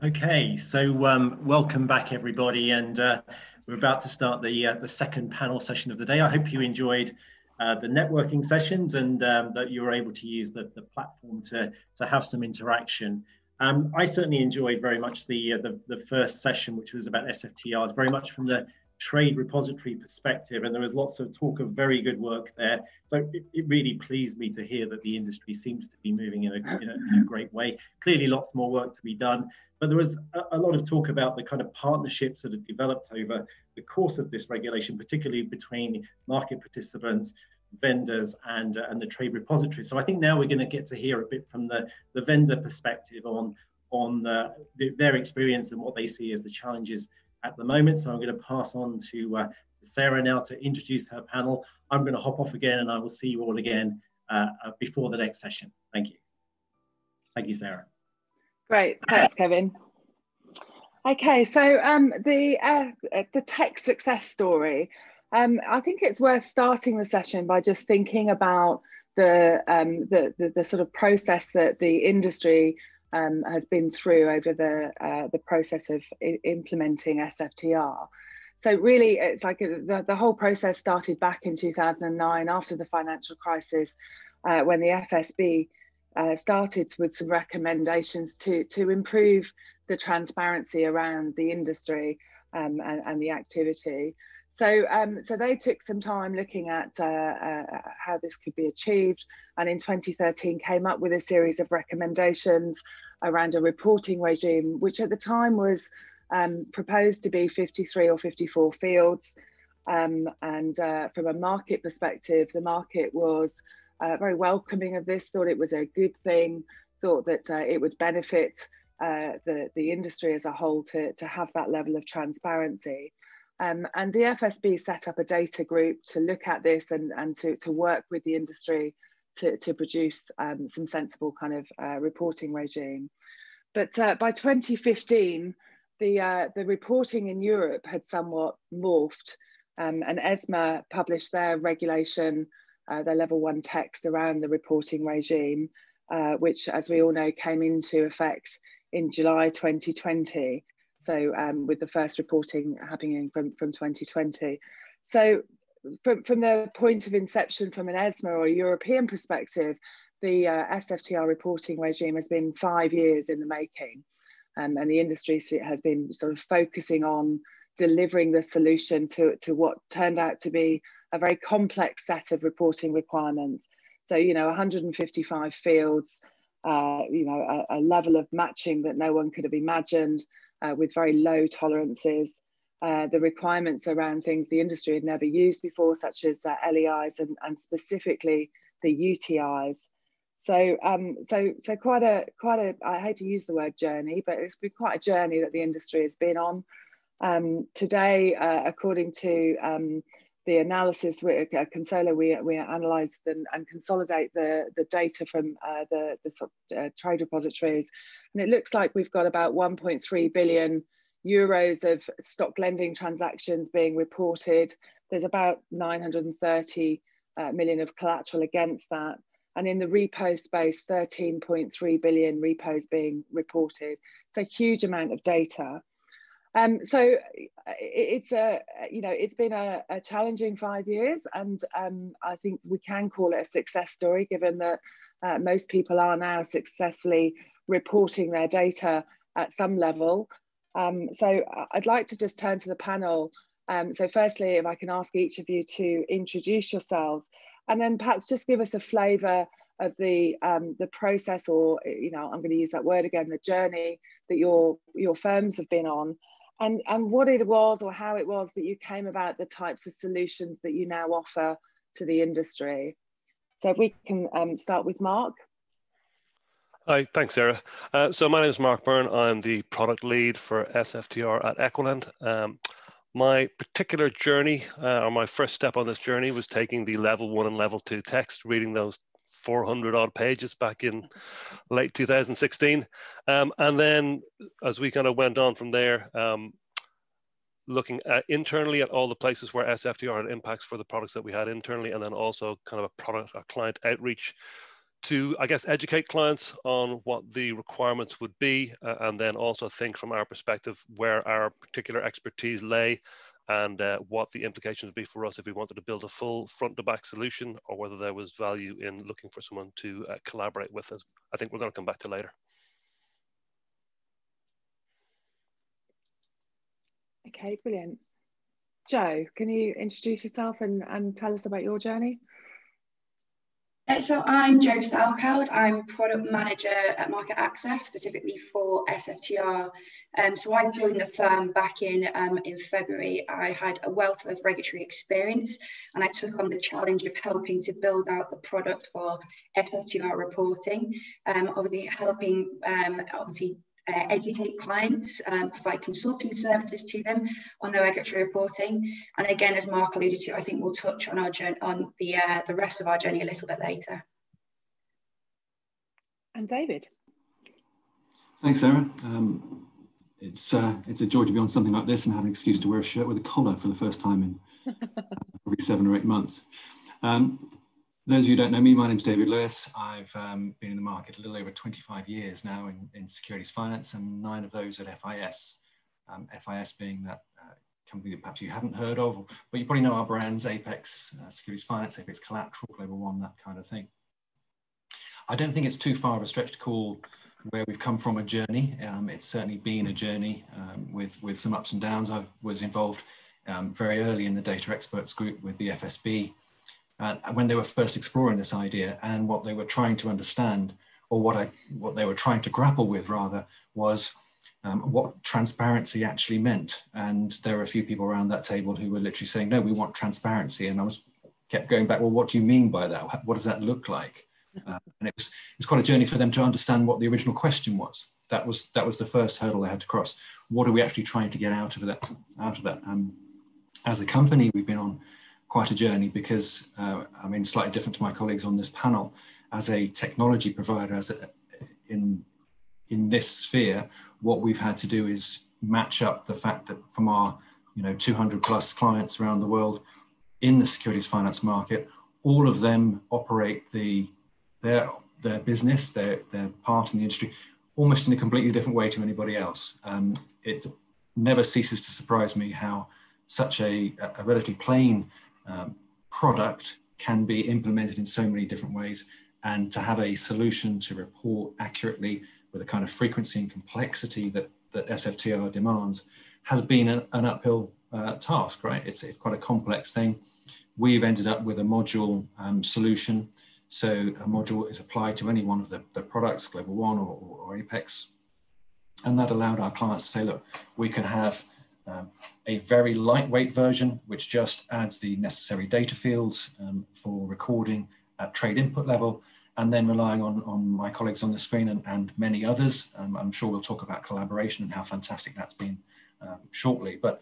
Okay, so welcome back, everybody, and we're about to start the second panel session of the day. I hope you enjoyed the networking sessions and that you were able to use the platform to have some interaction. I certainly enjoyed very much the first session, which was about SFTRs, very much from the trade repository perspective, and there was lots of talk of very good work there. So it really pleased me to hear that the industry seems to be moving in a great way. Clearly, lots more work to be done. But there was a lot of talk about the kind of partnerships that have developed over the course of this regulation, particularly between market participants, vendors, and the trade repository. So I think now we're going to get to hear a bit from the vendor perspective on their experience and what they see as the challenges at the moment. So I'm going to pass on to Sarah now to introduce her panel. I'm going to hop off again, and I will see you all again before the next session. Thank you. Thank you, Sarah. Great, thanks, Kevin. Okay, so the tech success story. I think it's worth starting the session by just thinking about the sort of process that the industry has been through over the process of implementing SFTR. So really, it's like the whole process started back in 2009 after the financial crisis, when the FSB started with some recommendations to improve the transparency around the industry and the activity. So they took some time looking at how this could be achieved, and in 2013 came up with a series of recommendations around a reporting regime, which at the time was proposed to be 53 or 54 fields. And from a market perspective, the market was very welcoming of this, thought it was a good thing, thought that it would benefit the industry as a whole to have that level of transparency. And the FSB set up a data group to look at this and to work with the industry to produce some sensible kind of reporting regime. But by 2015, the reporting in Europe had somewhat morphed, and ESMA published their regulation, their level 1 text around the reporting regime, which, as we all know, came into effect in July 2020. So with the first reporting happening from 2020. So from the point of inception from an ESMA or a European perspective, the SFTR reporting regime has been 5 years in the making. And the industry has been sort of focusing on delivering the solution to what turned out to be a very complex set of reporting requirements. So, 155 fields, a level of matching that no one could have imagined, with very low tolerances, the requirements around things the industry had never used before, such as LEIs and specifically the UTIs. So quite a, I hate to use the word journey, but it's been quite a journey that the industry has been on. Today, according to the analysis, at Consola, we analyse and consolidate the data from the trade repositories, and it looks like we've got about 1.3 billion euros of stock lending transactions being reported. There's about 930 million of collateral against that. And in the repo space, 13.3 billion repos being reported. It's a huge amount of data. So it's been a challenging 5 years, and I think we can call it a success story, given that most people are now successfully reporting their data at some level. So I'd like to just turn to the panel. So firstly, if I can ask each of you to introduce yourselves, and then perhaps just give us a flavour of the process, or I'm going to use that word again, the journey that your firms have been on, and what it was or how it was that you came about the types of solutions that you now offer to the industry. So if we can start with Mark. Hi, thanks, Sarah. So my name is Mark Byrne. I'm the product lead for SFTR at Equiland. My particular journey, or my first step on this journey, was taking the level 1 and level 2 text, reading those 400 odd pages back in late 2016. And then as we kind of went on from there, looking internally at all the places where SFTR had impacts for the products that we had internally, and then also kind of a client outreach to, I guess, educate clients on what the requirements would be, and then also think from our perspective where our particular expertise lay, and what the implications would be for us if we wanted to build a full front-to-back solution, or whether there was value in looking for someone to collaborate with us. I think we're going to come back to later. Okay, brilliant. Jo, can you introduce yourself and tell us about your journey? So I'm Jo Salkeld. I'm product manager at Market Access, specifically for SFTR. So I joined the firm back in February. I had a wealth of regulatory experience, and I took on the challenge of helping to build out the product for SFTR reporting, obviously helping educate clients, provide consulting services to them on their regulatory reporting. And again, as Mark alluded to, I think we'll touch on our journey, on the rest of our journey a little bit later. And David. Thanks, Sarah. It's a joy to be on something like this and have an excuse to wear a shirt with a collar for the first time in probably 7 or 8 months. Those of you who don't know me, my name's David Lewis. I've been in the market a little over 25 years now in securities finance, and 9 of those at FIS. FIS being that company that perhaps you haven't heard of, but you probably know our brands: Apex Securities Finance, Apex Collateral, Global One, that kind of thing. I don't think it's too far of a stretch to call where we've come from a journey. It's certainly been a journey with some ups and downs. I was involved very early in the data experts group with the FSB, when they were first exploring this idea, and what they were trying to understand, or what they were trying to grapple with rather, was what transparency actually meant. And there were a few people around that table who were literally saying, no, we want transparency. And I kept going back, well, what do you mean by that? What does that look like? And it was quite a journey for them to understand what the original question was. That was the first hurdle they had to cross. What are we actually trying to get out of that? As a company, we've been on quite a journey, because I mean, slightly different to my colleagues on this panel, as a technology provider, in this sphere, what we've had to do is match up the fact that from our 200 plus clients around the world in the securities finance market, all of them operate their business, their part in the industry, almost in a completely different way to anybody else. It never ceases to surprise me how such a relatively plain product can be implemented in so many different ways, and to have a solution to report accurately with the kind of frequency and complexity that SFTR demands has been an uphill task, right? It's quite a complex thing. We've ended up with a module solution. So a module is applied to any one of the products, Global One or Apex, and that allowed our clients to say, look, we can have a very lightweight version, which just adds the necessary data fields for recording at trade input level, and then relying on my colleagues on the screen and many others. I'm sure we'll talk about collaboration and how fantastic that's been shortly, but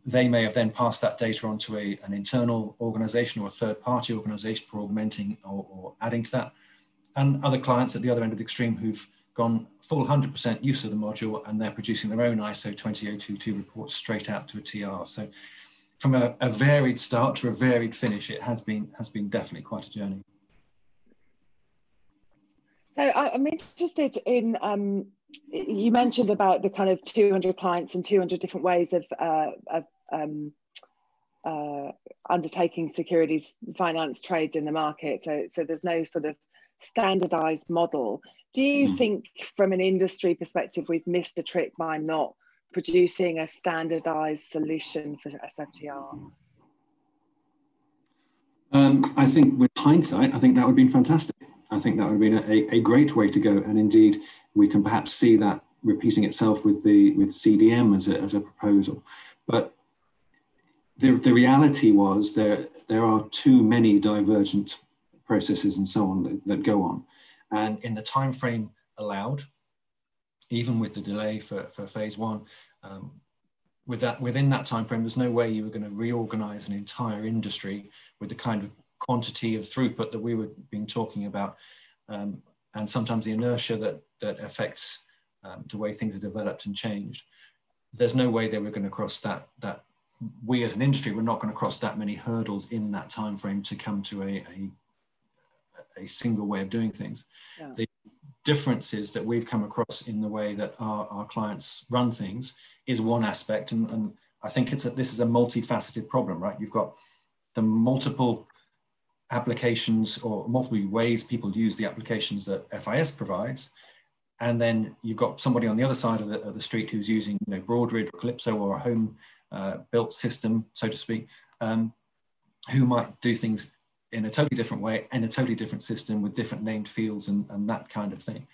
they may have then passed that data on to an internal organization or a third-party organization for augmenting or adding to that, and other clients at the other end of the extreme who've gone full 100% use of the module, and they're producing their own ISO 20022 reports straight out to a TR. So from a varied start to a varied finish, it has been definitely quite a journey. So I'm interested in, you mentioned about the kind of 200 clients and 200 different ways of undertaking securities finance trades in the market. So there's no sort of standardized model. Do you think from an industry perspective, we've missed a trick by not producing a standardized solution for SFTR? I think with hindsight, I think that would have been fantastic. I think that would have been a great way to go. And indeed, we can perhaps see that repeating itself with CDM as a proposal. But the reality was there are too many divergent processes and so on that go on. And in the time frame allowed, even with the delay for phase one, within that time frame, there's no way you were going to reorganize an entire industry with the kind of quantity of throughput that we were been talking about, and sometimes the inertia that affects the way things are developed and changed. There's no way they were going to cross that we as an industry were not going to cross that many hurdles in that time frame to come to a single way of doing things. Yeah. The differences that we've come across in the way that our clients run things is one aspect, and I think this is a multifaceted problem, right? You've got the multiple applications or multiple ways people use the applications that FIS provides, and then you've got somebody on the other side of the street who's using, you know, Broadridge or Calypso or a home built system, so to speak, who might do things in a totally different way, in a totally different system with different named fields and that kind of thing.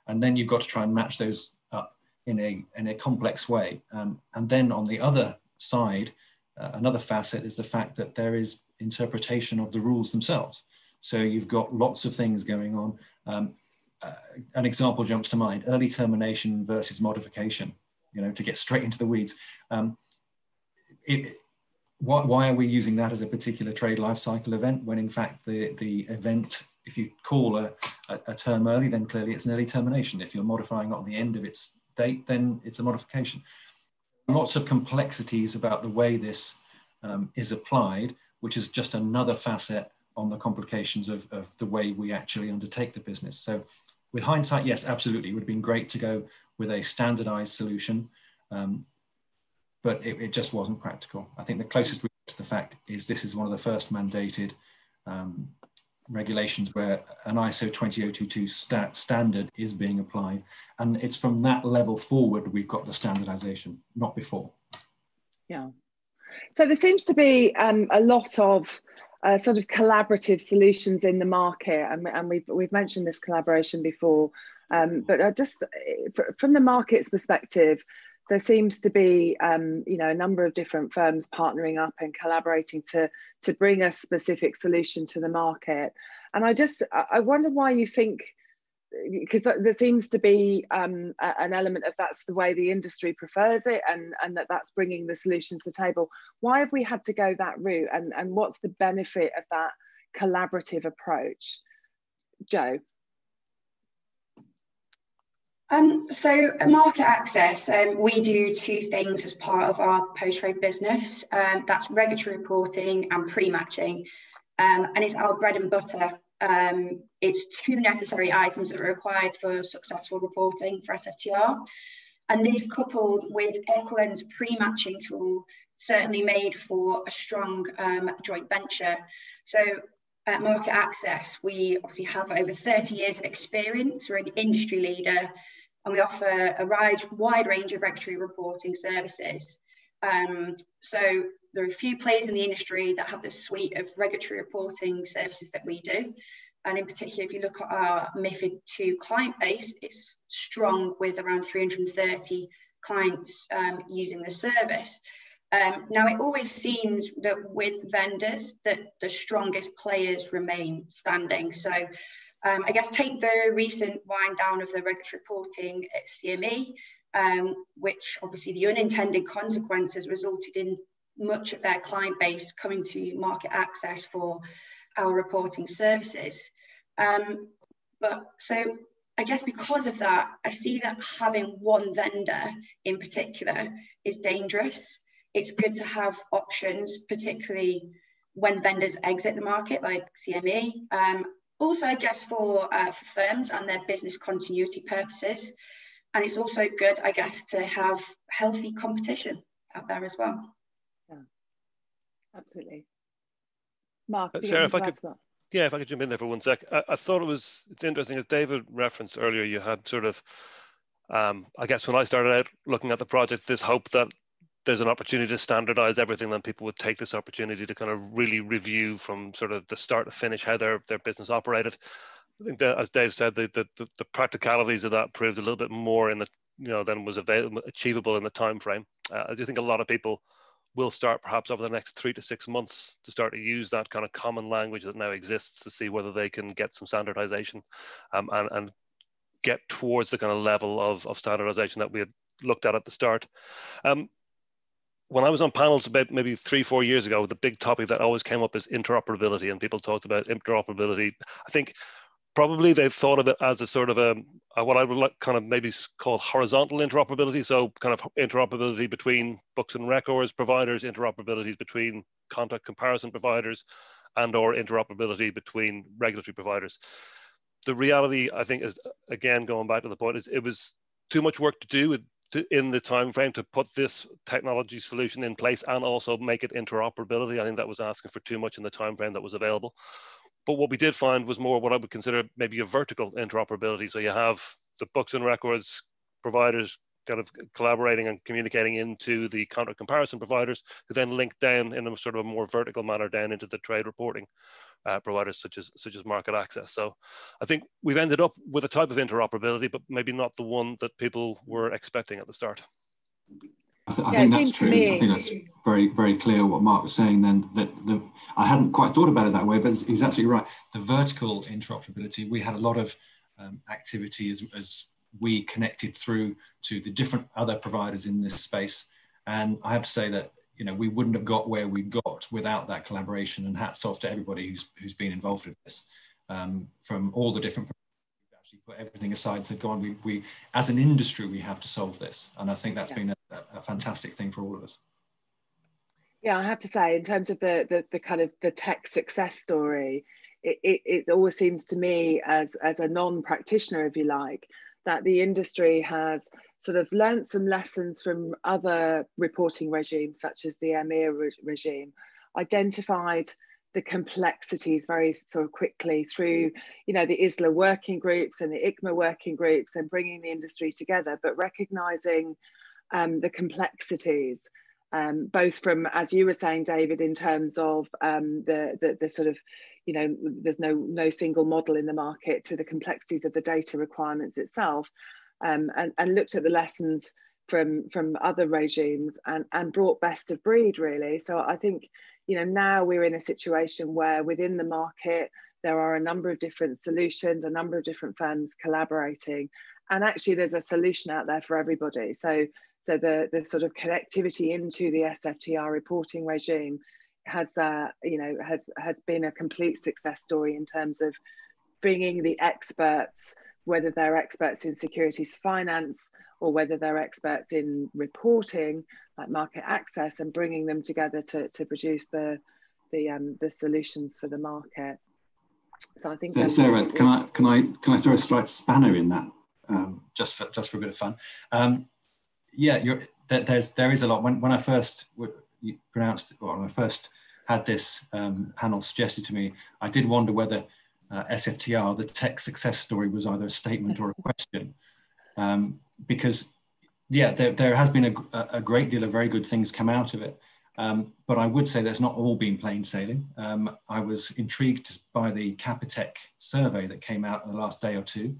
And then you've got to try and match those up in a complex way. And then on the other side, another facet is the fact that there is interpretation of the rules themselves. So you've got lots of things going on. An example jumps to mind: early termination versus modification, you know, to get straight into the weeds. Why are we using that as a particular trade life cycle event when in fact the event, if you call a term early, then clearly it's an early termination. If you're modifying it on the end of its date, then it's a modification. Lots of complexities about the way this is applied, which is just another facet on the complications of the way we actually undertake the business. So with hindsight, yes, absolutely, it would have been great to go with a standardized solution. But it just wasn't practical. I think the closest we get to the fact is this is one of the first mandated regulations where an ISO 20022 standard is being applied. And it's from that level forward we've got the standardization, not before. Yeah. So there seems to be a lot of sort of collaborative solutions in the market. And we've mentioned this collaboration before, but just from the market's perspective, there seems to be, you know, a number of different firms partnering up and collaborating to bring a specific solution to the market. And I wonder why you think, because there seems to be an element of that's the way the industry prefers it, and that's bringing the solutions to the table. Why have we had to go that route, and what's the benefit of that collaborative approach? Joe? So at Market Access, we do two things as part of our post-trade business. That's regulatory reporting and pre-matching. And it's our bread and butter. It's two necessary items that are required for successful reporting for SFTR. And these, coupled with Equiland's pre-matching tool, certainly made for a strong joint venture. So at Market Access, we obviously have over 30 years of experience. We're an industry leader, and we offer a wide range of regulatory reporting services. So there are a few players in the industry that have the suite of regulatory reporting services that we do. And in particular, if you look at our MiFID II client base, it's strong with around 330 clients using the service. Now, it always seems that with vendors that the strongest players remain standing. So I guess take the recent wind down of the regulatory reporting at CME, which obviously the unintended consequences resulted in much of their client base coming to Market Access for our reporting services. But so I guess because of that, I see that having one vendor in particular is dangerous. It's good to have options, particularly when vendors exit the market like CME. Also, I guess for firms and their business continuity purposes. And it's also good, I guess, to have healthy competition out there as well. Yeah, absolutely. Mark, Sarah, if I could jump in there for 1 sec. I thought it's interesting, as David referenced earlier, you had sort of, I guess when I started out looking at the project, this hope that there's an opportunity to standardize everything, then people would take this opportunity to kind of really review from sort of the start to finish how their business operated. I think that, as Dave said, the practicalities of that proved a little bit more in the, you know, than was achievable in the time frame. I do think a lot of people will start perhaps over the next 3 to 6 months to start to use that kind of common language that now exists to see whether they can get some standardization and get towards the kind of level of standardization that we had looked at the start. When I was on panels about maybe 3-4 years ago, the big topic that always came up is interoperability, and people talked about interoperability. I think probably they've thought of it as a sort of what I would like kind of maybe call horizontal interoperability. So kind of interoperability between books and records providers, interoperability between contract comparison providers, and or interoperability between regulatory providers. The reality, I think, is, again, going back to the point, is it was too much work to do in the time frame to put this technology solution in place and also make it interoperability. I think that was asking for too much in the time frame that was available. But what we did find was more what I would consider maybe a vertical interoperability. So you have the books and records providers kind of collaborating and communicating into the counter comparison providers, who then link down in a sort of a more vertical manner down into the trade reporting providers such as market access. So I think we've ended up with a type of interoperability, but maybe not the one that people were expecting at the start. I think that's true. I think that's very, very clear what Mark was saying then, that I hadn't quite thought about it that way, but he's absolutely right. The vertical interoperability, we had a lot of activity as we connected through to the different other providers in this space. And I have to say that, you know, we wouldn't have got where we got without that collaboration, and hats off to everybody who's been involved with this, from all the different, actually put everything aside and said, go on, we as an industry, we have to solve this. And I think that's been a fantastic thing for all of us. Yeah, I have to say, in terms of the kind of the tech success story, it always seems to me as a non-practitioner, if you like, that the industry has sort of learnt some lessons from other reporting regimes, such as the EMIR regime, identified the complexities very sort of quickly through, you know, the ISLA working groups and the ICMA working groups, and bringing the industry together, but recognising the complexities, both from, as you were saying, David, in terms of the sort of, you know, there's no single model in the market, to the complexities of the data requirements itself, and looked at the lessons from other regimes and brought best of breed, really. So I think, you know, now we're in a situation where within the market there are a number of different solutions, a number of different firms collaborating, and actually there's a solution out there for everybody. So the sort of connectivity into the SFTR reporting regime has been a complete success story in terms of bringing the experts, whether they're experts in securities finance or whether they're experts in reporting like market access, and bringing them together to produce the solutions for the market. So I think, Sarah, can I throw a slight spanner in that, just for a bit of fun? Yeah, there is a lot. When I first when I first had this panel suggested to me, I did wonder whether SFTR, the tech success story, was either a statement or a question, because yeah, there has been a great deal of very good things come out of it, but I would say that's not all been plain sailing. I was intrigued by the Capitec survey that came out in the last day or two,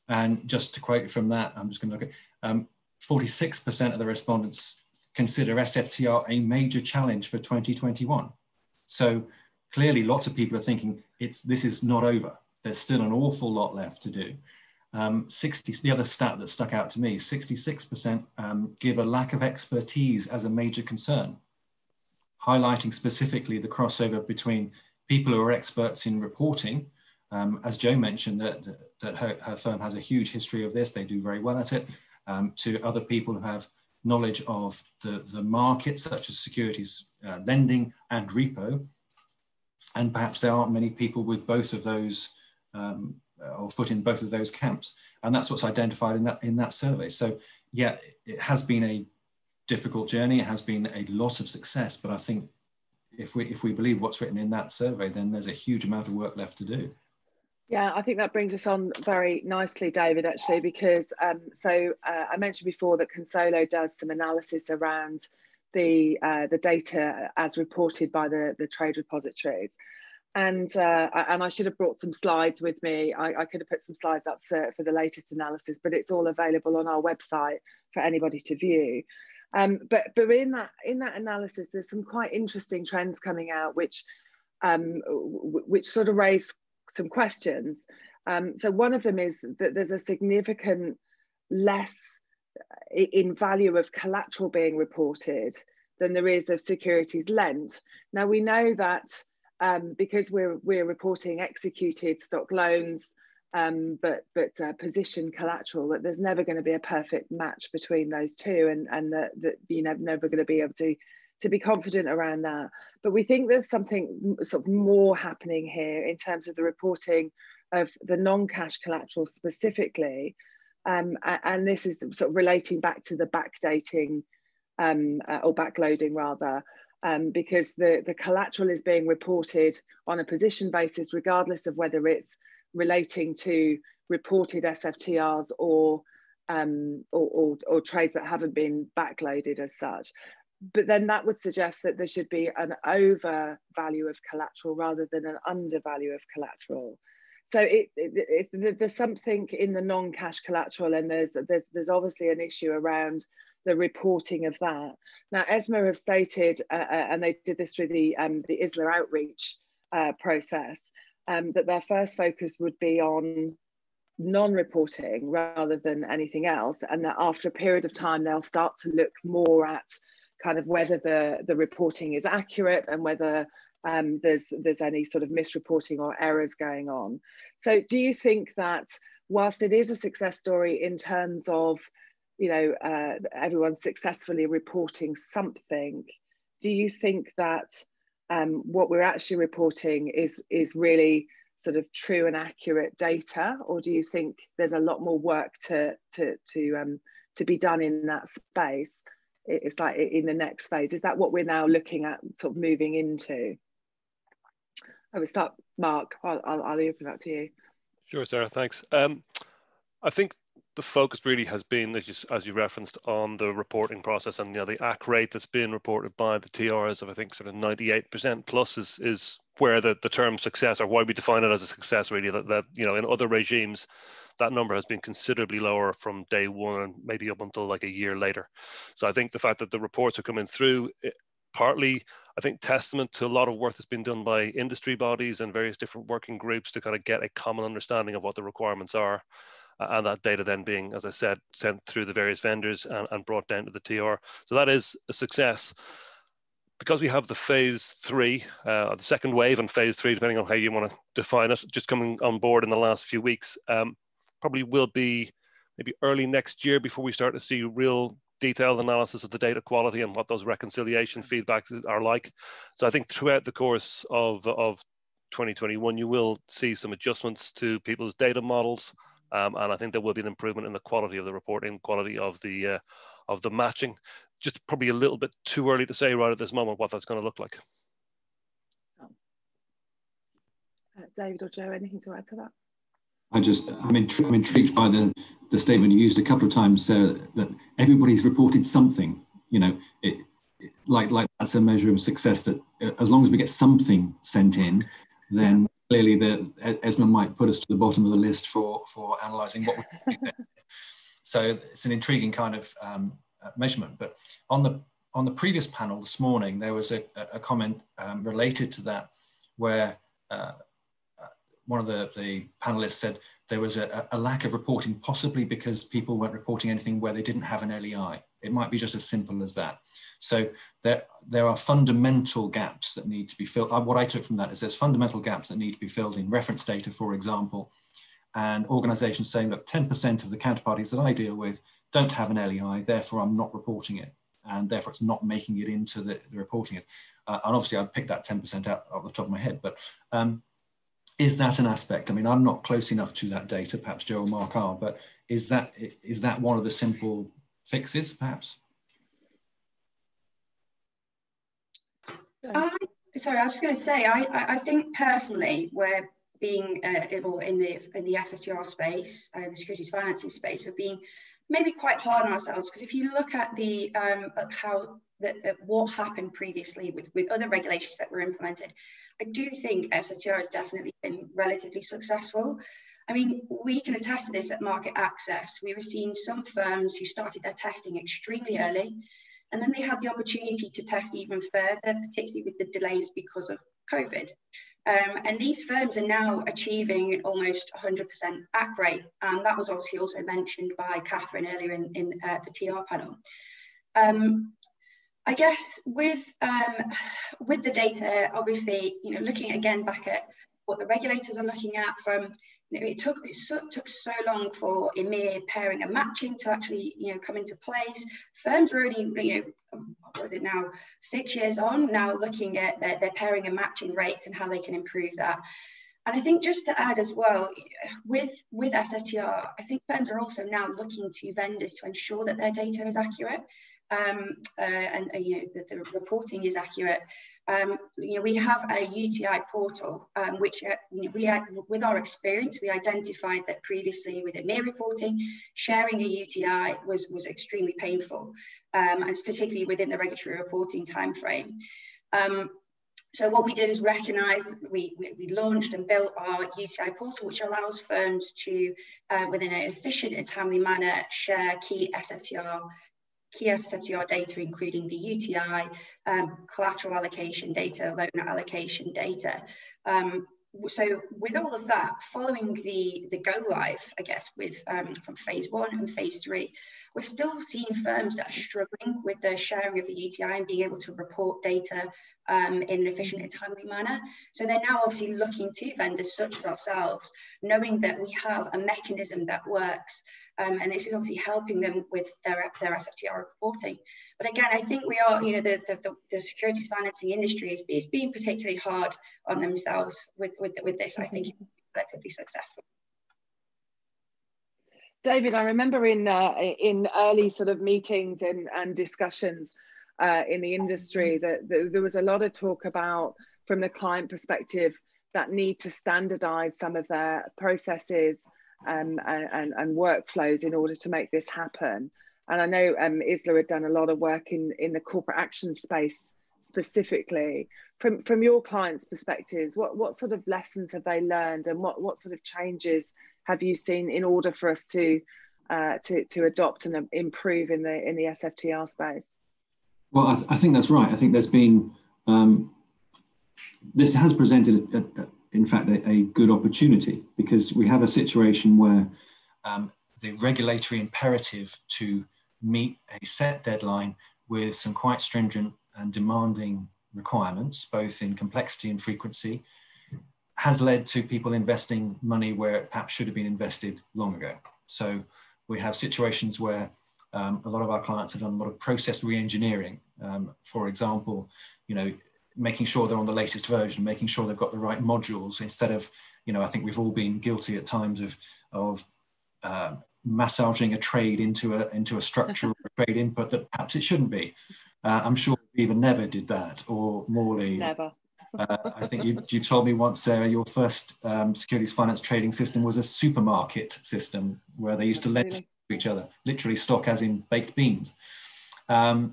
and just to quote from that, I'm just going to look at 46% of the respondents consider SFTR a major challenge for 2021. So clearly lots of people are thinking this is not over. There's still an awful lot left to do. The other stat that stuck out to me, 66% give a lack of expertise as a major concern, highlighting specifically the crossover between people who are experts in reporting, as Jo mentioned, that her firm has a huge history of this, they do very well at it, to other people who have knowledge of the market, such as securities lending and repo. And perhaps there aren't many people with both of those, or foot in both of those camps. And that's what's identified in that survey. So yeah, it has been a difficult journey. It has been a lot of success, but I think if we believe what's written in that survey, then there's a huge amount of work left to do. Yeah, I think that brings us on very nicely, David, actually, because I mentioned before that Consolo does some analysis around the data as reported by the trade repositories. And I should have brought some slides with me. I could have put some slides up for the latest analysis, but it's all available on our website for anybody to view. But in that analysis, there's some quite interesting trends coming out, which sort of raise some questions. So one of them is that there's a significant less in value of collateral being reported than there is of securities lent. Now we know that because we're reporting executed stock loans, but position collateral, that there's never going to be a perfect match between those two, and that you're never going to be able to be confident around that. But we think there's something sort of more happening here in terms of the reporting of the non-cash collateral specifically. And this is sort of relating back to the backdating or backloading rather, because the collateral is being reported on a position basis, regardless of whether it's relating to reported SFTRs or trades that haven't been backloaded as such. But then that would suggest that there should be an overvalue of collateral rather than an undervalue of collateral. So there's something in the non-cash collateral, and there's obviously an issue around the reporting of that. Now, ESMA have stated, and they did this through the ISLA outreach process, that their first focus would be on non-reporting rather than anything else, and that after a period of time they'll start to look more at kind of whether the reporting is accurate and whether there's any sort of misreporting or errors going on. So do you think that whilst it is a success story in terms of, you know, everyone successfully reporting something, do you think that what we're actually reporting is really sort of true and accurate data, or do you think there's a lot more work to be done in that space? It's like in the next phase. Is that what we're now looking at, sort of moving into? I would start, Mark. I'll open that to you. Sure, Sarah. Thanks. I think the focus really has been, as you referenced, on the reporting process, and the ACK rate that's been reported by the TRs of, I think, sort of 98% plus is where the term success, or why we define it as a success, really. That in other regimes, that number has been considerably lower from day one and maybe up until like a year later. So I think the fact that the reports are coming through, partly, I think, testament to a lot of work that's been done by industry bodies and various different working groups to kind of get a common understanding of what the requirements are. And that data then being, as I said, sent through the various vendors and brought down to the TR. So that is a success. Because we have the phase 3, the second wave and phase 3, depending on how you want to define it, just coming on board in the last few weeks, probably will be maybe early next year before we start to see real detailed analysis of the data quality and what those reconciliation feedbacks are like. So I think throughout the course of 2021, you will see some adjustments to people's data models. And I think there will be an improvement in the quality of the reporting, quality of the matching. Just probably a little bit too early to say right at this moment what that's going to look like. David or Joe, anything to add to that? I'm intrigued by the statement you used a couple of times, Sarah, that everybody's reported something. Like that's a measure of success, that as long as we get something sent in, then clearly the ESMA might put us to the bottom of the list for analysing what we do. So it's an intriguing kind of measurement. But on the previous panel this morning, there was a comment related to that, where one of the panelists said there was a lack of reporting, possibly because people weren't reporting anything where they didn't have an LEI. It might be just as simple as that. So there are fundamental gaps that need to be filled. What I took from that is there's fundamental gaps that need to be filled in reference data, for example, and organizations saying, look, 10% of the counterparties that I deal with don't have an LEI, therefore I'm not reporting it, and therefore it's not making it into the reporting it. And obviously I'd pick that 10% out off the top of my head, but is that an aspect? I mean, I'm not close enough to that data, perhaps Joe or Mark are, but is that one of the simple fixes, perhaps? Sorry, I was just going to say, I think personally we're being, or in the SFTR space, the securities financing space, we're being maybe quite hard on ourselves, because if you look at the what happened previously with other regulations that were implemented, I do think SFTR has definitely been relatively successful. I mean, we can attest to this at Market Access. We were seeing some firms who started their testing extremely early, and then they had the opportunity to test even further, particularly with the delays because of COVID. And these firms are now achieving almost 100% ACK rate. And that was obviously also mentioned by Catherine earlier in the TR panel. I guess with the data, obviously, looking again back at what the regulators are looking at from, it took so long for EMIR pairing and matching to actually, come into place. Firms were only, what was it now, 6 years on now, looking at their pairing and matching rates and how they can improve that. And I think just to add as well, with SFTR, I think firms are also now looking to vendors to ensure that their data is accurate, and that the reporting is accurate. We have a UTI portal, which with our experience, we identified that previously with EMIR reporting, sharing a UTI was extremely painful, and it's particularly within the regulatory reporting timeframe. So what we did is recognise, we launched and built our UTI portal, which allows firms to, within an efficient and timely manner, share key SFTR data, including the UTI, collateral allocation data, loan allocation data. So with all of that, following the go live, I guess, with from phase 1 and phase 3, we're still seeing firms that are struggling with the sharing of the UTI and being able to report data in an efficient and timely manner. So they're now obviously looking to vendors such as ourselves, knowing that we have a mechanism that works, and this is obviously helping them with their SFTR reporting. But again, I think we are, the securities financing industry is being particularly hard on themselves with this. I think it's relatively successful. David, I remember in early sort of meetings and discussions in the industry that there was a lot of talk about, from the client perspective, that need to standardize some of their processes and workflows in order to make this happen. And I know ISLA had done a lot of work in the corporate action space specifically. From your clients' perspectives, what sort of lessons have they learned, and what sort of changes have you seen in order for us to adopt and improve in the SFTR space? Well, I think that's right. I think there's been, this has presented, in fact, a good opportunity, because we have a situation where the regulatory imperative to meet a set deadline with some quite stringent and demanding requirements, both in complexity and frequency, has led to people investing money where it perhaps should have been invested long ago. So we have situations where a lot of our clients have done a lot of process re-engineering. For example, making sure they're on the latest version, making sure they've got the right modules, instead of, I think we've all been guilty at times of massaging a trade into a structure or a trade input that perhaps it shouldn't be. I'm sure Viva never did that, or Morley. Never. I think you told me once, Sarah, your first securities finance trading system was a supermarket system where they used to lend to each other, literally stock as in baked beans.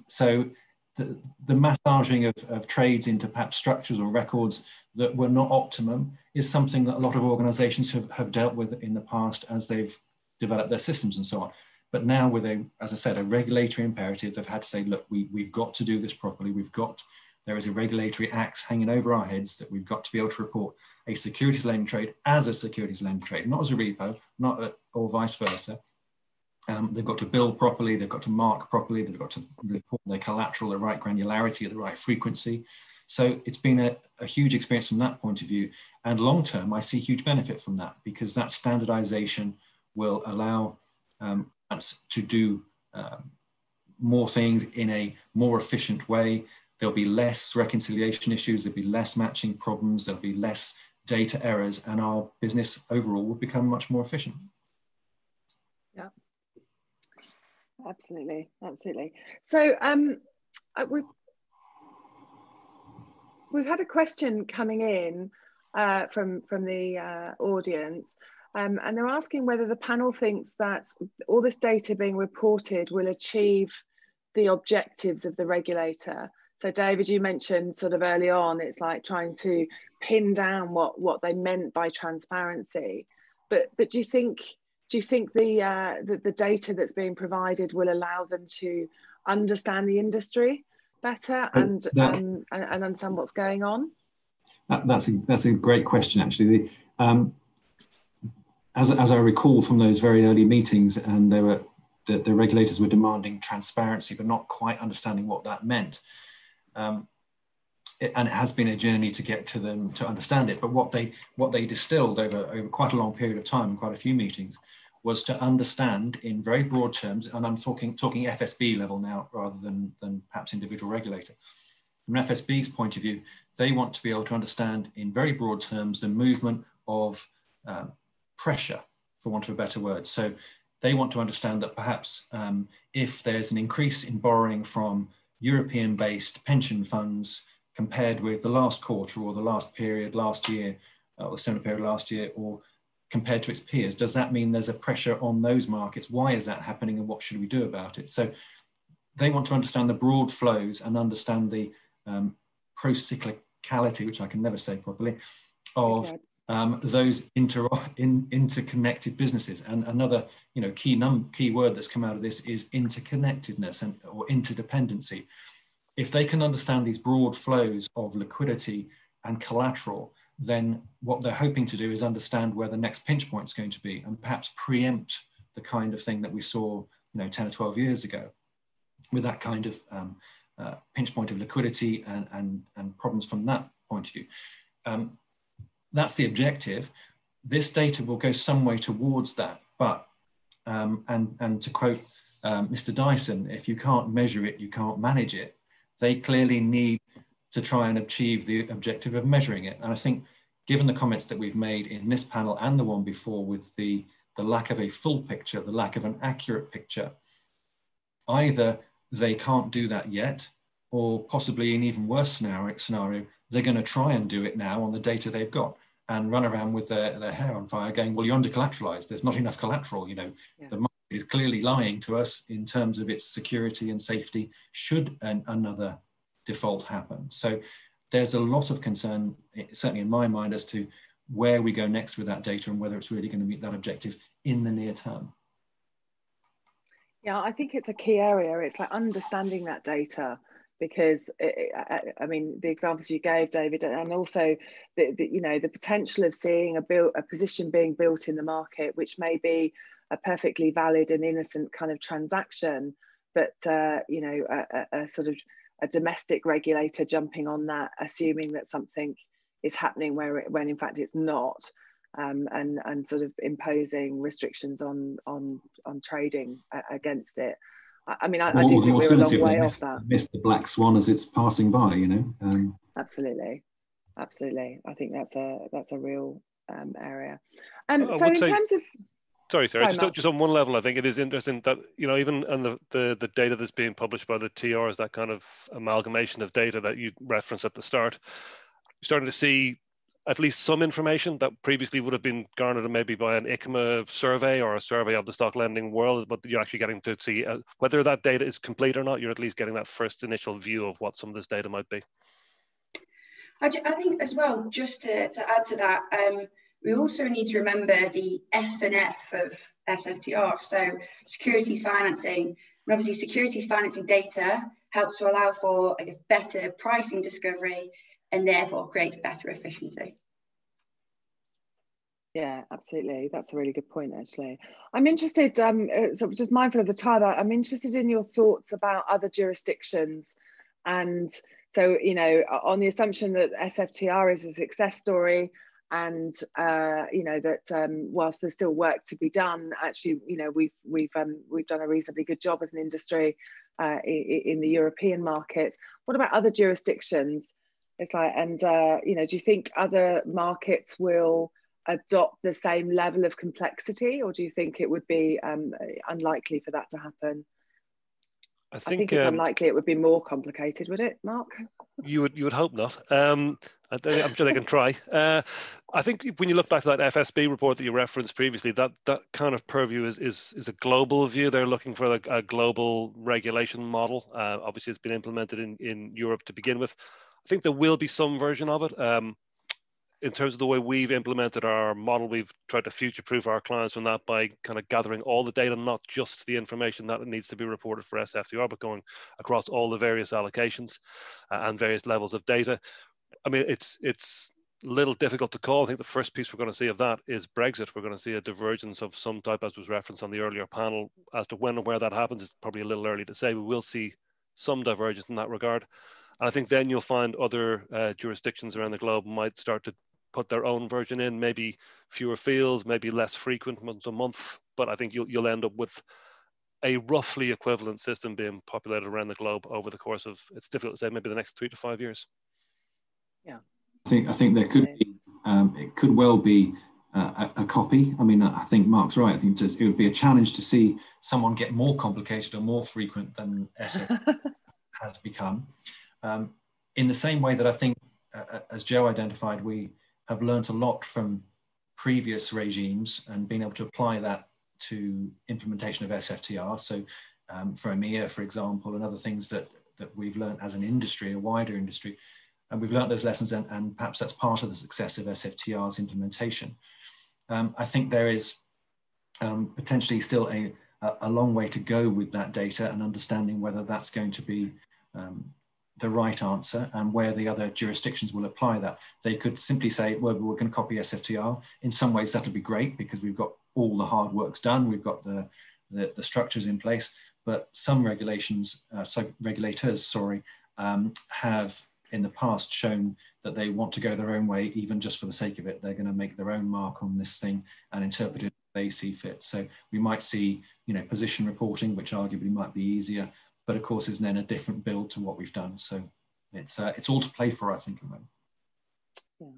So the massaging of trades into perhaps structures or records that were not optimum is something that a lot of organizations have dealt with in the past as they've developed their systems and so on. But now with as I said, a regulatory imperative, they've had to say, look, we've got to do this properly. There is a regulatory axe hanging over our heads that we've got to be able to report a securities lending trade as a securities lending trade, not as a repo, or vice versa. They've got to bill properly, they've got to mark properly, they've got to report their collateral, the right granularity at the right frequency. So it's been a huge experience from that point of view. And long term, I see huge benefit from that, because that standardization will allow us to do more things in a more efficient way. There'll be less reconciliation issues, there'll be less matching problems, there'll be less data errors, and our business overall will become much more efficient. Yeah, absolutely, absolutely. So we've had a question coming in from the audience, and they're asking whether the panel thinks that all this data being reported will achieve the objectives of the regulator. So David, you mentioned sort of early on, it's like trying to pin down what they meant by transparency. But do you think the data that's being provided will allow them to understand the industry better and understand what's going on? That's a great question, actually. As I recall from those very early meetings, and the regulators were demanding transparency, but not quite understanding what that meant. and it has been a journey to get to them to understand it. But what they distilled over quite a long period of time and quite a few meetings was to understand in very broad terms, and I'm talking FSB level now rather than perhaps individual regulator. From FSB's point of view, they want to be able to understand in very broad terms the movement of pressure, for want of a better word. So they want to understand that perhaps if there's an increase in borrowing from European-based pension funds compared with the last quarter or the last period last year, or the similar period last year, or compared to its peers, does that mean there's a pressure on those markets? Why is that happening and what should we do about it? So they want to understand the broad flows and understand the pro-cyclicality, which I can never say properly, of those interconnected businesses. And another key word that's come out of this is interconnectedness or interdependency. If they can understand these broad flows of liquidity and collateral, then what they're hoping to do is understand where the next pinch point is going to be and perhaps preempt the kind of thing that we saw 10 or 12 years ago with that kind of pinch point of liquidity and problems from that point of view. That's the objective. This data will go some way towards that, but and to quote Mr. Dyson, if you can't measure it, you can't manage it. They clearly need to try and achieve the objective of measuring it. And I think given the comments that we've made in this panel and the one before with the lack of a full picture, the lack of an accurate picture, either they can't do that yet, or possibly an even worse scenario, they're going to try and do it now on the data they've got and run around with their hair on fire going, well, you're under collateralized. There's not enough collateral. The market is clearly lying to us in terms of its security and safety should another default happen. So there's a lot of concern, certainly in my mind, as to where we go next with that data and whether it's really going to meet that objective in the near term. Yeah, I think it's a key area. It's like understanding that data, because I mean, the examples you gave, David, and also the potential of seeing a position being built in the market, which may be a perfectly valid and innocent kind of transaction, but a sort of a domestic regulator jumping on that, assuming that something is happening when in fact it's not, and sort of imposing restrictions on trading against it. I mean, I do think we're a long way off that. Miss the black swan as it's passing by, Absolutely. I think that's a real area. So in terms of, sorry, just on one level, I think it is interesting that even on the data that's being published by the TRs, that kind of amalgamation of data that you referenced at the start, you're starting to see at least some information that previously would have been garnered maybe by an ICMA survey or a survey of the stock lending world, but you're actually getting to see whether that data is complete or not. You're at least getting that first initial view of what some of this data might be. I think as well, just to add to that, we also need to remember the S and F of SFTR, so securities financing. And obviously securities financing data helps to allow for, I guess, better pricing discovery and therefore creates better efficiency. Yeah, absolutely. That's a really good point, actually. I'm interested, so just mindful of the time, I'm interested in your thoughts about other jurisdictions. And so, on the assumption that SFTR is a success story, and that whilst there's still work to be done, actually, we've done a reasonably good job as an industry in the European markets. What about other jurisdictions? It's like, and do you think other markets will adopt the same level of complexity, or do you think it would be unlikely for that to happen? I think it's unlikely it would be more complicated, would it, Mark? You would hope not. I'm sure they can try. I think when you look back to that FSB report that you referenced previously, that kind of purview is a global view. They're looking for a global regulation model. Obviously, it's been implemented in Europe to begin with. I think there will be some version of it. In terms of the way we've implemented our model, we've tried to future-proof our clients from that by kind of gathering all the data, not just the information that needs to be reported for SFTR, but going across all the various allocations and various levels of data. I mean, it's a little difficult to call. I think the first piece we're going to see of that is Brexit. We're going to see a divergence of some type, as was referenced on the earlier panel. As to when and where that happens, it's probably a little early to say. We will see some divergence in that regard. And I think then you'll find other jurisdictions around the globe might start to put their own version in, maybe fewer fields, maybe less frequent, once a month. But I think you'll end up with a roughly equivalent system being populated around the globe over the course of, it's difficult to say, maybe the next 3 to 5 years. Yeah. I think there could be, it could well be a copy. I mean, I think Mark's right. I think it would be a challenge to see someone get more complicated or more frequent than SF has become. In the same way that I think, as Joe identified, we have learnt a lot from previous regimes and been able to apply that to implementation of SFTR. So for EMEA, for example, and other things that we've learned as an industry, a wider industry, and we've learned those lessons, and perhaps that's part of the success of SFTR's implementation. I think there is potentially still a long way to go with that data and understanding whether that's going to be the right answer and where the other jurisdictions will apply that. They could simply say, well, we're going to copy SFTR. In some ways, that'll be great because we've got all the hard work's done. We've got the structures in place, but some regulators, have in the past shown that they want to go their own way, even just for the sake of it. They're going to make their own mark on this thing and interpret it as they see fit. So we might see, position reporting, which arguably might be easier, but of course is then a different build to what we've done. So it's all to play for, I think, at the moment. Yeah.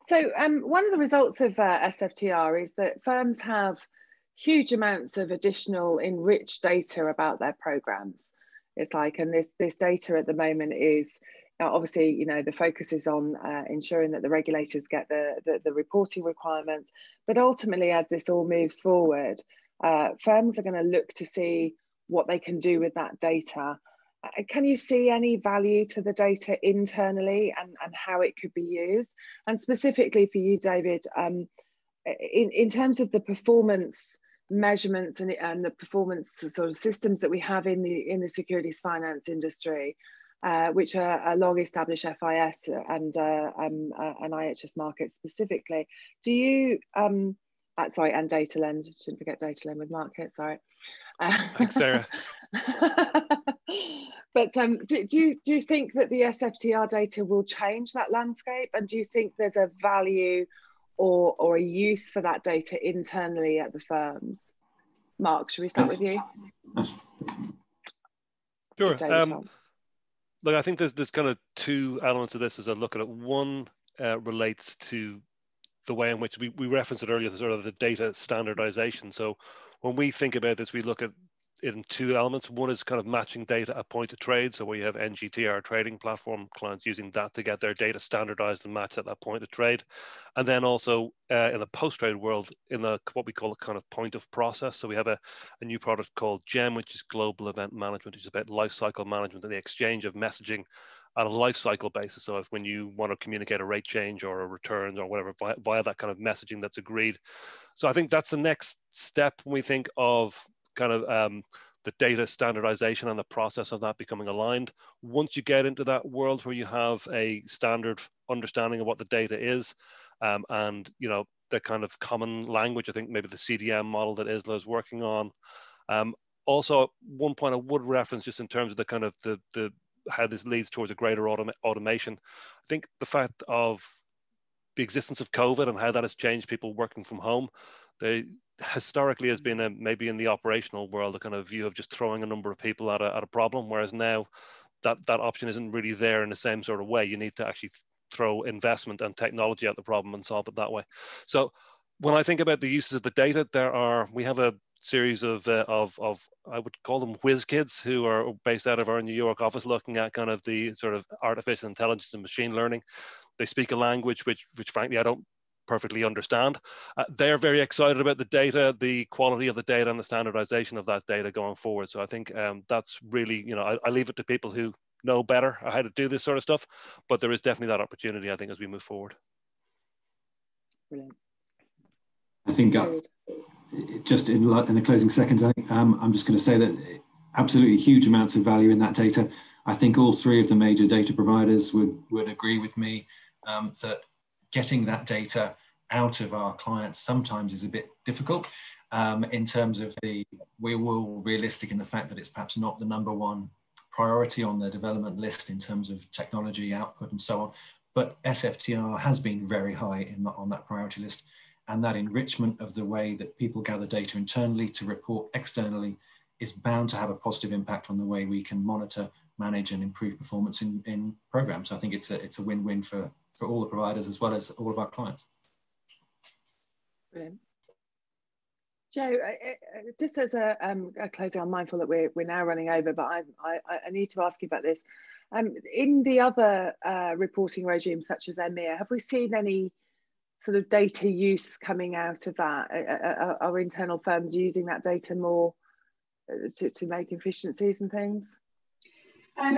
So one of the results of SFTR is that firms have huge amounts of additional enriched data about their programs. It's like, and this data at the moment is obviously, the focus is on ensuring that the regulators get the reporting requirements, but ultimately as this all moves forward, firms are going to look to see what they can do with that data. Can you see any value to the data internally and how it could be used? And specifically for you, David, in terms of the performance measurements and the performance sort of systems that we have in the securities finance industry, which are long established FIS and IHS markets specifically, do you, sorry, and DataLend, shouldn't forget DataLend with markets, sorry. Thanks, Sarah. But do you think that the SFTR data will change that landscape? And do you think there's a value or a use for that data internally at the firms? Mark, should we start with you? Sure. Look, I think there's kind of two elements of this as I look at it. One relates to the way in which we referenced it earlier, sort of the data standardization. So when we think about this, we look at it in two elements. One is kind of matching data at point of trade. So where you have NGTR trading platform, clients using that to get their data standardized and matched at that point of trade. And then also in the post-trade world, in what we call a kind of point of process. So we have a new product called GEM, which is Global Event Management, which is about life cycle management and the exchange of messaging on a life cycle basis. So if when you want to communicate a rate change or a return or whatever via that kind of messaging that's agreed. So I think that's the next step when we think of kind of the data standardization and the process of that becoming aligned. Once you get into that world where you have a standard understanding of what the data is and the kind of common language, I think maybe the CDM model that ISLA is working on. Also, one point I would reference just in terms of the kind of the how this leads towards a greater automation. I think the fact of the existence of COVID and how that has changed people working from home, they historically has been maybe in the operational world, a kind of view of just throwing a number of people at a problem, whereas now that option isn't really there in the same sort of way. You need to actually throw investment and technology at the problem and solve it that way. So when I think about the uses of the data, we have a series of I would call them whiz kids who are based out of our New York office, looking at kind of the sort of artificial intelligence and machine learning. They speak a language which frankly I don't perfectly understand. They're very excited about the data, the quality of the data, and the standardization of that data going forward. So I think that's really, I leave it to people who know better how to do this sort of stuff, but there is definitely that opportunity, I think, as we move forward. Brilliant. I think just in the closing seconds, I think I'm just going to say that absolutely huge amounts of value in that data. I think all three of the major data providers would agree with me that getting that data out of our clients sometimes is a bit difficult in terms of we're realistic in the fact that it's perhaps not the #1 priority on their development list in terms of technology output and so on. But SFTR has been very high on that priority list. And that enrichment of the way that people gather data internally to report externally is bound to have a positive impact on the way we can monitor, manage and improve performance in programs. I think it's a win-win for all the providers as well as all of our clients. Brilliant. Joe, just as a closing, I'm mindful that we're now running over, but I need to ask you about this. In the other reporting regimes such as EMEA, have we seen any sort of data use coming out of that? Are internal firms using that data more to make efficiencies and things?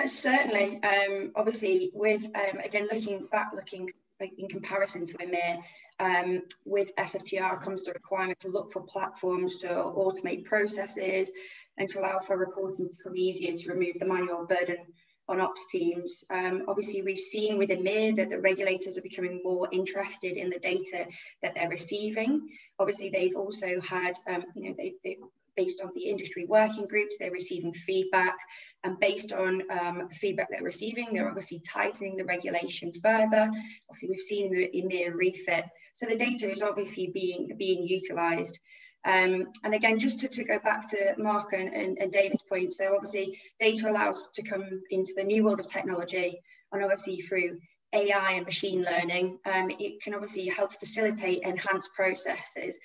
Certainly. Obviously, with again looking in comparison to EMEA, with SFTR comes the requirement to look for platforms to automate processes and to allow for reporting to become easier, to remove the manual burden on ops teams. Obviously, we've seen with EMEA that the regulators are becoming more interested in the data that they're receiving. Obviously, they've also had, they based on the industry working groups, they're receiving feedback, and based on the feedback they're receiving, they're obviously tightening the regulation further. Obviously, we've seen the EMEA refit, so the data is obviously being utilised. And again, just to go back to Mark and David's point, so obviously data allows to come into the new world of technology, and obviously through AI and machine learning, it can obviously help facilitate enhanced processes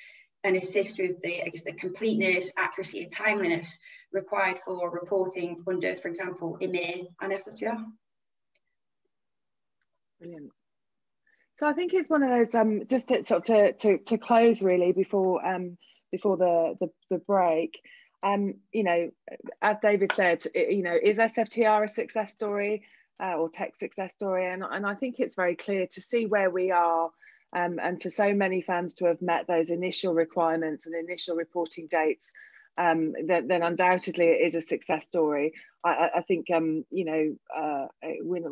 and assist with the completeness, accuracy and timeliness required for reporting under, for example, EMEA and SFTR. Brilliant. So I think it's one of those, just to close really before the break, as David said, is SFTR a success story or tech success story? And I think it's very clear to see where we are, and for so many firms to have met those initial requirements and initial reporting dates, then undoubtedly it is a success story. I think we're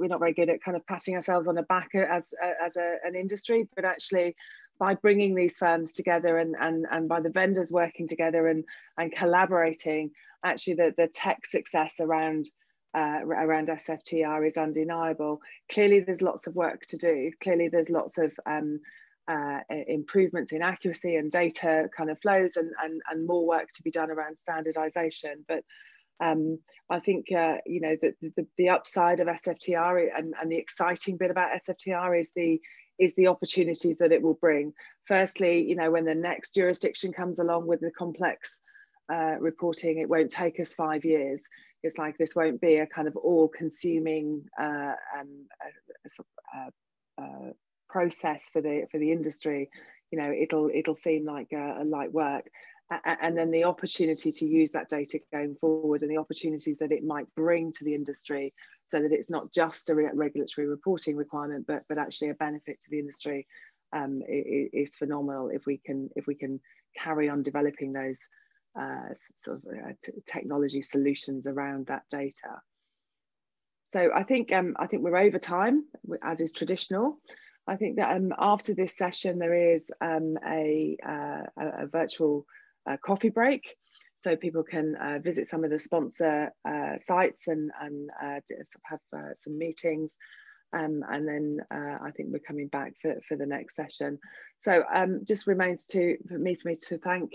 not very good at kind of patting ourselves on the back as an industry, but actually by bringing these firms together and by the vendors working together and collaborating, actually the tech success around SFTR is undeniable. Clearly there's lots of work to do. Clearly there's lots of improvements in accuracy and data kind of flows and more work to be done around standardization. But I think the upside of SFTR and the exciting bit about SFTR is the opportunities that it will bring. Firstly, when the next jurisdiction comes along with the complex reporting, it won't take us 5 years. It's like this won't be a kind of all-consuming process for the industry. It'll seem like a light work, and then the opportunity to use that data going forward and the opportunities that it might bring to the industry, so that it's not just a regulatory reporting requirement, but actually a benefit to the industry, is phenomenal if we can carry on developing those technology solutions around that data. So I think we're over time, as is traditional. I think that after this session there is a virtual coffee break, so people can visit some of the sponsor sites and have some meetings, and then I think we're coming back for the next session. So just remains for me to thank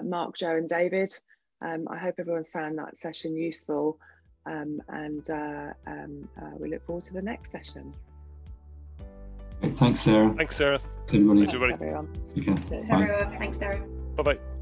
Mark, Joe and David. I hope everyone's found that session useful, and we look forward to the next session. Thanks, Sarah. Thanks, Sarah. Thanks, everybody. Thanks, everybody. Thanks, everyone. Okay. Thanks, everyone. Thanks, Sarah. Bye-bye.